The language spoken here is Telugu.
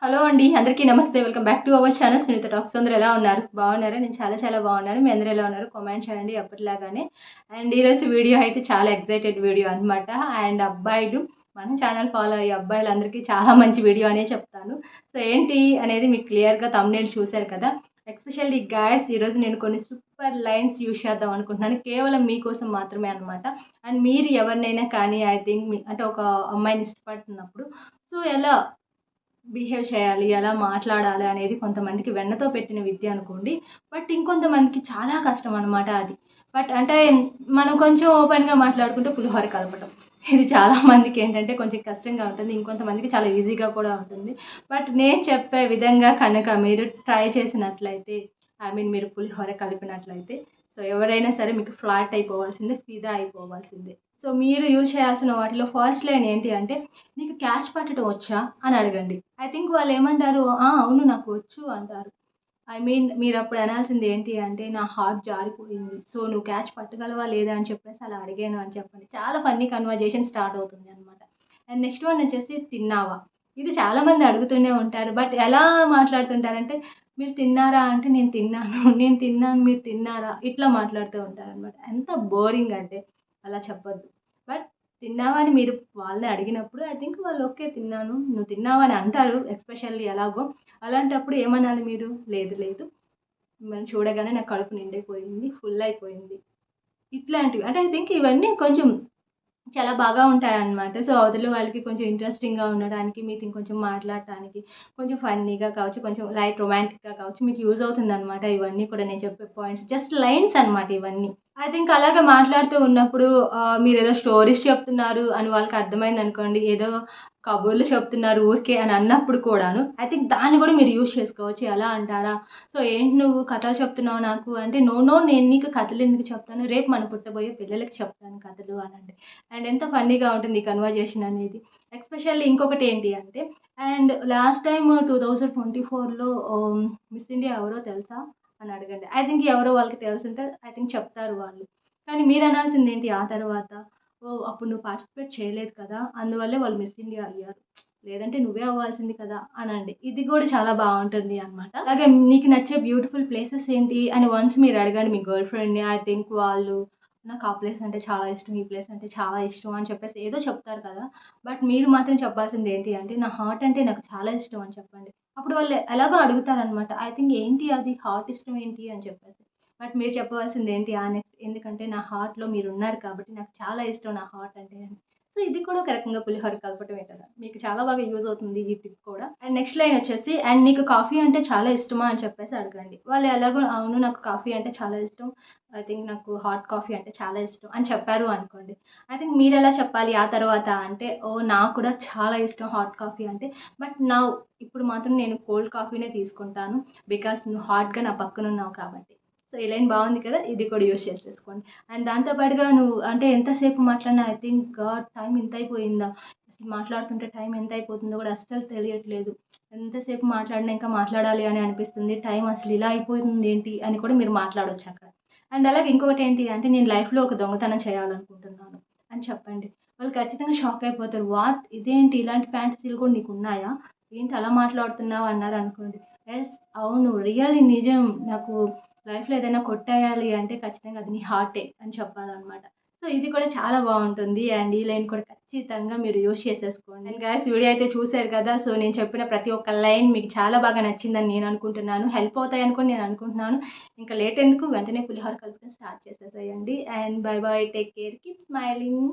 హలో అండి. అందరికీ నమస్తే. Welcome back to our channel Sunitha talks. అందరూ ఎలా ఉన్నారు? బాగున్నారా? నేను చాలా బాగున్నాను. మీ అందరూ ఎలా ఉన్నారు? కామెంట్ చేయండి ఎప్పటిలాగానే. అండ్ ఈరోజు వీడియో అయితే చాలా ఎక్సైటెడ్ వీడియో అనమాట. అండ్ అబ్బాయిలు మన ఛానల్ ఫాలో అయ్యే అబ్బాయిలందరికీ చాలా మంచి వీడియో అనే చెప్తాను. సో ఏంటి అనేది మీకు క్లియర్‌గా థంబ్‌నెయిల్ చూసారు కదా! ఎస్పెషల్లీ గాయ్స్ ఈరోజు నేను కొన్ని సూపర్ లైన్స్ యూజ్ చేద్దాం అనుకుంటున్నాను. కేవలం మీకోసం మాత్రమే అనమాట. అండ్ మీరు ఎవరినైనా కానీ ఐ థింక్ అంటే ఒక అమ్మాయిని ఇష్టపడుతున్నప్పుడు సో ఎలా బిహేవ్ చేయాలి, ఎలా మాట్లాడాలి అనేది కొంతమందికి వెన్నతో పెట్టిన విద్య అనుకోండి. బట్ ఇంకొంతమందికి చాలా కష్టం అనమాట అది. బట్ అంటే మనం కొంచెం ఓపెన్‌గా మాట్లాడుకుంటే పులిహోర కలపటం. ఇది చాలా మందికేంటంటే కొంచెం కష్టంగా ఉంటుంది. ఇంకొంతమందికి చాలా ఈజీగా కూడా ఉంటుంది. బట్ నేను చెప్పే విధంగా కనుక మీరు ట్రై చేసినట్లయితే మీరు పులిహోర కలిపినట్లయితే సో ఎవరైనా సరే మీకు ఫ్లాట్ అయిపోవాల్సిందే, ఫిదా అయిపోవాల్సిందే. సో మీరు యూజ్ చేయాల్సిన వాటిలో ఫస్ట్ లైన్ ఏంటి అంటే నీకు క్యాచ్ పట్టడం వచ్చా అని అడగండి. ఐ థింక్ వాళ్ళు ఏమంటారు, అవును నాకు వచ్చు అంటారు. మీరప్పుడు అనాల్సింది ఏంటి అంటే, నా హార్ట్ జారిపోయింది. సో నువ్వు క్యాచ్ పట్టగలవా లేదా అని చెప్పేసి అలా అడిగాను అని చెప్పండి. చాలా ఫన్నీ కన్వర్జేషన్ స్టార్ట్ అవుతుంది అనమాట. అండ్ నెక్స్ట్ వన్ వచ్చేసి తిన్నావా? ఇది చాలామంది అడుగుతూనే ఉంటారు. బట్ ఎలా మాట్లాడుతుంటారంటే, మీరు తిన్నారా అంటే నేను తిన్నాను. నేను తిన్నాను మీరు తిన్నారా? ఇట్లా మాట్లాడుతూ ఉంటారనమాట. ఎంత బోరింగ్ అంటే అలా చెప్పొద్దు. బట్ తిన్నావా అని మీరు వాళ్ళని అడిగినప్పుడు ఐ థింక్ వాళ్ళు ఓకే తిన్నాను. నువ్వు తిన్నావా అని అంటారు ఎస్పెషల్లీ ఎలాగో. అలాంటప్పుడు ఏమనాలి మీరు? లేదు లేదు మిమ్మల్ని చూడగానే నా కడుపు నిండిపోయింది. ఫుల్ అయిపోయింది. ఇట్లాంటివి. అంటే ఐ థింక్ ఇవన్నీ కొంచెం చాలా బాగా ఉంటాయన్నమాట. సో, అవతల వాళ్ళకి కొంచెం ఇంట్రెస్టింగ్‌గా ఉండడానికి, మీతో ఇంకొంచెం మాట్లాడటానికి, కొంచెం ఫన్నీగా కావచ్చు, కొంచెం లైట్ రొమాంటిక్‌గా కావచ్చు, మీకు యూజ్ అవుతుందన్నమాట ఇవన్నీ కూడా నేను చెప్పే పాయింట్స్. జస్ట్ లైన్స్ అన్నమాట ఇవన్నీ. ఐ థింక్ అలాగా మాట్లాడుతూ ఉన్నప్పుడు మీరేదో స్టోరీస్ చెప్తున్నారు అని వాళ్ళకి అర్థమైందనుకోండి. ఏదో కబుర్లు చెప్తున్నారు ఊరికే అని అన్నప్పుడు కూడాను, ఐ థింక్ దాన్ని కూడా మీరు యూజ్ చేసుకోవచ్చు. ఎలా అంటారా? సో, ఏంటి నువ్వు కథలు చెప్తున్నావు నాకు అంటే, నో, నో నేను నీకు కథలెందుకు చెప్తాను. రేపు మన పుట్టబోయే పిల్లలకి చెప్తాను కథలు అనండి. అండ్ ఎంత ఫన్నీగా ఉంటుంది ఈ కన్వర్జేషన్ అనేది. ఎస్పెషల్లీ ఇంకొకటి ఏంటి అంటే అండ్ లాస్ట్ టైమ్ 2024లో మిస్ ఇండియా ఎవరో తెలుసా అని అడగండి. ఐ థింక్ ఎవరో వాళ్ళకి తెలిసుంటే ఐ థింక్ చెప్తారు వాళ్ళు. కానీ మీరు అనాల్సింది ఏంటి ఆ తర్వాత? ఓహ్! అప్పుడు నువ్వు పార్టిసిపేట్ చేయలేదు కదా! అందువల్లే వాళ్ళు మిస్ ఇండియా అయ్యారు. లేదంటే నువ్వే అవ్వాల్సింది కదా! అనండి. ఇది కూడా చాలా బావుంటుంది అనమాట. అలాగే నీకు నచ్చే బ్యూటిఫుల్ ప్లేసెస్ ఏంటి అని వన్స్ మీరు అడగండి మీ గర్ల్ ఫ్రెండ్‌ని. ఐ థింక్ వాళ్ళు నాకు ఆ ప్లేస్ అంటే చాలా ఇష్టం. ఈ ప్లేస్ అంటే చాలా ఇష్టం అని చెప్పేసి ఏదో చెప్తారు కదా! బట్ మీరు మాత్రం చెప్పాల్సింది ఏంటి అంటే, నా హార్ట్ అంటే నాకు చాలా ఇష్టం అని చెప్పండి. అప్పుడు వాళ్ళు ఎలాగో అడుగుతారనమాట. ఐ థింక్ ఏంటి అది హార్ట్ ఇష్టం ఏంటి అని చెప్పేసి. బట్ మీరు చెప్పవలసింది ఏంటి నెక్స్ట్ ఎందుకంటే నా హార్ట్‌లో మీరున్నారు కాబట్టి నాకు చాలా ఇష్టం నా హార్ట్ అంటే అని. సో ఇది కూడా ఒక రకంగా పులిహోర కలపటమే కదా! మీకు చాలా బాగా యూజ్ అవుతుంది ఈ టిప్ కూడా. అండ్ నెక్స్ట్ లైన్ వచ్చేసి అండ్ నీకు కాఫీ అంటే చాలా ఇష్టమా అని చెప్పేసి అడగండి. వాళ్ళు ఎలాగో అవును నాకు కాఫీ అంటే చాలా ఇష్టం. ఐ థింక్ నాకు హాట్ కాఫీ అంటే చాలా ఇష్టం అని చెప్పారు అనుకోండి. ఐ థింక్ మీరెలా చెప్పాలి ఆ తర్వాత అంటే, ఓహ్! నాకు కూడా చాలా ఇష్టం హాట్ కాఫీ అంటే. బట్ నౌ ఇప్పుడు మాత్రం నేను కోల్డ్ కాఫీనే తీసుకుంటాను. బికాజ్ నువ్వు హాట్‌గా నా పక్కనున్నావు కాబట్టి. సో, ఈ లైన్ బావుంది కదా! ఇది కూడా యూజ్ చేసేసుకోండి. అండ్ దాంతో పాటుగా నువ్వు అంటే ఎంతసేపు మాట్లాడినా ఐ థింక్ గాడ్ టైం ఇంతయిపోయిందా? అసలు మాట్లాడుతుంటే టైం ఎంతయిపోతుందో కూడా అస్సలు తెలియట్లేదు. ఎంతసేపు మాట్లాడినా ఇంకా మాట్లాడాలి అని అనిపిస్తుంది. టైం అసలు ఇలా అయిపోతుందేంటి అని కూడా మీరు మాట్లాడొచ్చక్కడ. అండ్ అలాగే ఇంకొకటేంటి అంటే నేను లైఫ్‌లో ఒక దొంగతనం చేయాలనుకుంటున్నాను అని చెప్పండి. వాళ్ళు ఖచ్చితంగా షాక్ అయిపోతారు. వాట్ ఇదేంటి ఇలాంటి ఫ్యాంటసీలు కూడా నీకున్నాయా? ఏంటి అలా మాట్లాడుతున్నావు అన్నారనుకోండి. యెస్ అవును. రియల్లీ నిజం. నాకు లైఫ్‌లో ఏదైనా కొట్టేయాలి అంటే ఖచ్చితంగా అది నీ హార్టే అని చెప్పాలనమాట. సో, ఇది కూడా చాలా బావుంటుంది. అండ్ ఈ లైన్ కూడా ఖచ్చితంగా మీరు యూజ్ చేసేసుకోండి. అండ్ గైస్ వీడియో అయితే చూసారు కదా! సో, నేను చెప్పిన ప్రతి ఒక్క లైన్ మీకు చాలా బాగా నచ్చిందని నేను అనుకుంటున్నాను. హెల్ప్ అవుతాయని కూడా నేను అనుకుంటున్నాను. ఇంకా లేట్ ఎందుకు వెంటనే పులిహోర కలపడం స్టార్ట్ చేసేసేయండి. And by by. Take care. Keep smiling.